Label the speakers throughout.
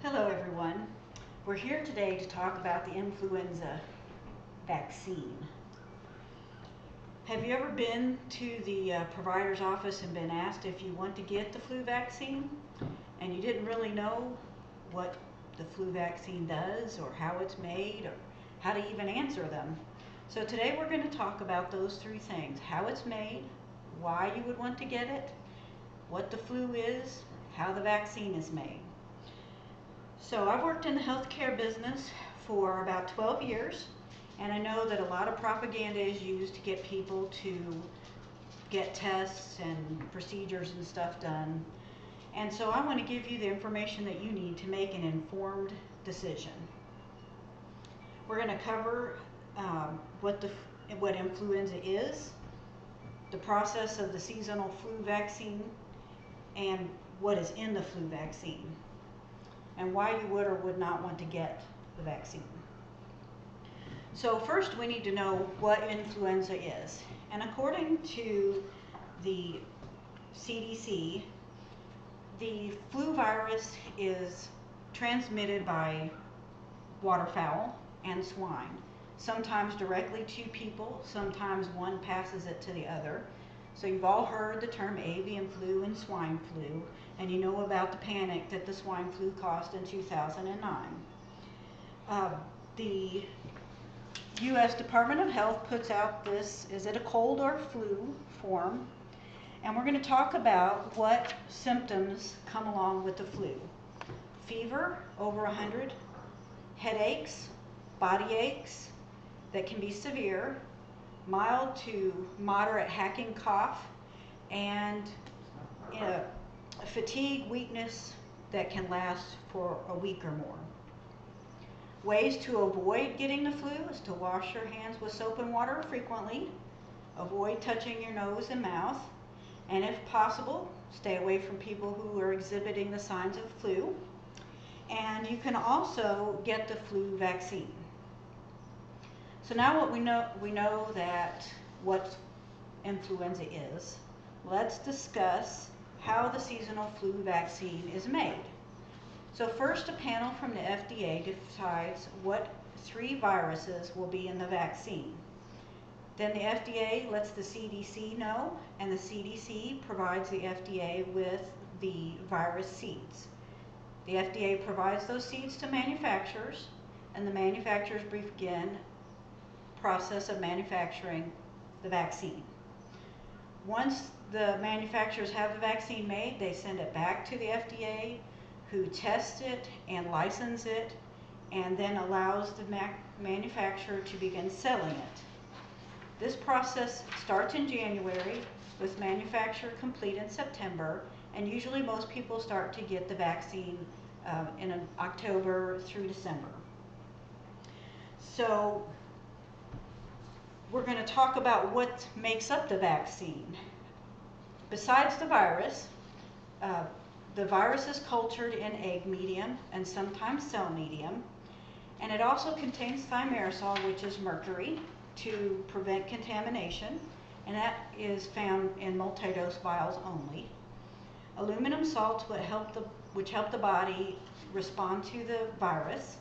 Speaker 1: Hello everyone. We're here today to talk about the influenza vaccine. Have you ever been to the provider's office and been asked if you want to get the flu vaccine and you didn't really know what the flu vaccine does or how it's made or how to even answer them? So today we're going to talk about those three things: how it's made, why you would want to get it, what the flu is, how the vaccine is made. So I've worked in the healthcare business for about 12 years, and I know that a lot of propaganda is used to get people to get tests and procedures and stuff done. And so I want to give you the information that you need to make an informed decision. We're going to cover what influenza is, the process of the seasonal flu vaccine, and what is in the flu vaccine, and why you would or would not want to get the vaccine. So first we need to know what influenza is. And according to the CDC, the flu virus is transmitted by waterfowl and swine, sometimes directly to people, sometimes one passes it to the other. So you've all heard the term avian flu and swine flu, and you know about the panic that the swine flu caused in 2009. The U.S. Department of Health puts out this, is it a cold or flu form? And we're going to talk about what symptoms come along with the flu. Fever over 100, headaches, body aches that can be severe, mild to moderate hacking cough, and fatigue, weakness that can last for a week or more. Ways to avoid getting the flu is to wash your hands with soap and water frequently, avoid touching your nose and mouth, and if possible, stay away from people who are exhibiting the signs of flu. And you can also get the flu vaccine. So now we know that what influenza is. Let's discuss how the seasonal flu vaccine is made. So first, a panel from the FDA decides what 3 viruses will be in the vaccine. Then the FDA lets the CDC know, and the CDC provides the FDA with the virus seeds. The FDA provides those seeds to manufacturers, and the manufacturers begin process of manufacturing the vaccine. Once the manufacturers have the vaccine made, they send it back to the FDA, who tests it and licenses it, and then allows the manufacturer to begin selling it. This process starts in January, with manufacture complete in September, and usually most people start to get the vaccine in October through December. So we're going to talk about what makes up the vaccine. Besides the virus is cultured in egg medium and sometimes cell medium, and it also contains thimerosal, which is mercury, to prevent contamination, and that is found in multi-dose vials only. Aluminum salts which help the body respond to the virus.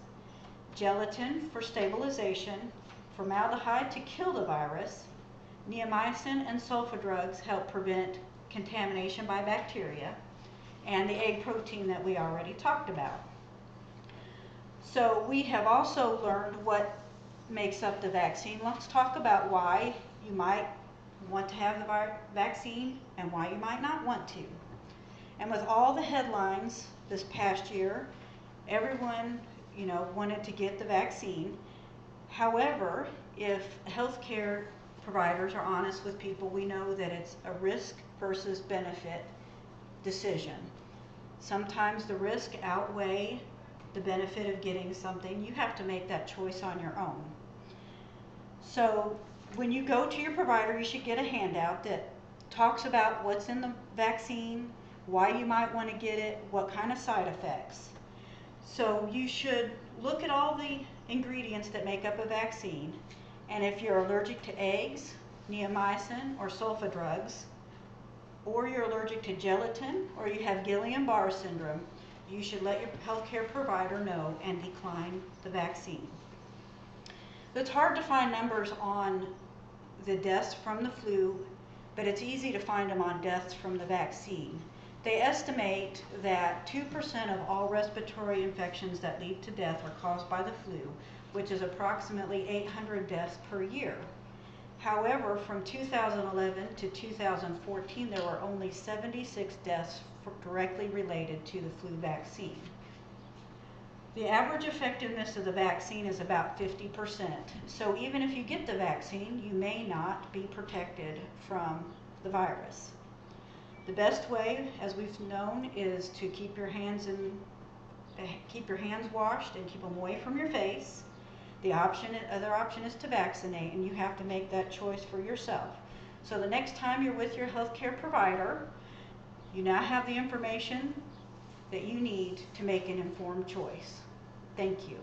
Speaker 1: Gelatin for stabilization. Formaldehyde to kill the virus. Neomycin and sulfa drugs help prevent contamination by bacteria, and the egg protein that we already talked about. So we have also learned what makes up the vaccine. Let's talk about why you might want to have the vaccine and why you might not want to. And with all the headlines this past year, everyone wanted to get the vaccine. However, if healthcare providers are honest with people, we know that it's a risk versus benefit decision. Sometimes the risk outweigh the benefit of getting something. You have to make that choice on your own. So when you go to your provider, you should get a handout that talks about what's in the vaccine, why you might want to get it, what kind of side effects. So you should look at all the ingredients that make up a vaccine, and if you're allergic to eggs, neomycin, or sulfa drugs, or you're allergic to gelatin, or you have Guillain-Barré syndrome, you should let your healthcare provider know and decline the vaccine. It's hard to find numbers on the deaths from the flu, but it's easy to find them on deaths from the vaccine. They estimate that 2% of all respiratory infections that lead to death are caused by the flu, which is approximately 800 deaths per year. However, from 2011 to 2014, there were only 76 deaths directly related to the flu vaccine. The average effectiveness of the vaccine is about 50%. So even if you get the vaccine, you may not be protected from the virus. The best way, as we've known, is to keep your hands washed and keep them away from your face. The other option is to vaccinate, and you have to make that choice for yourself. So the next time you're with your healthcare provider, you now have the information that you need to make an informed choice. Thank you.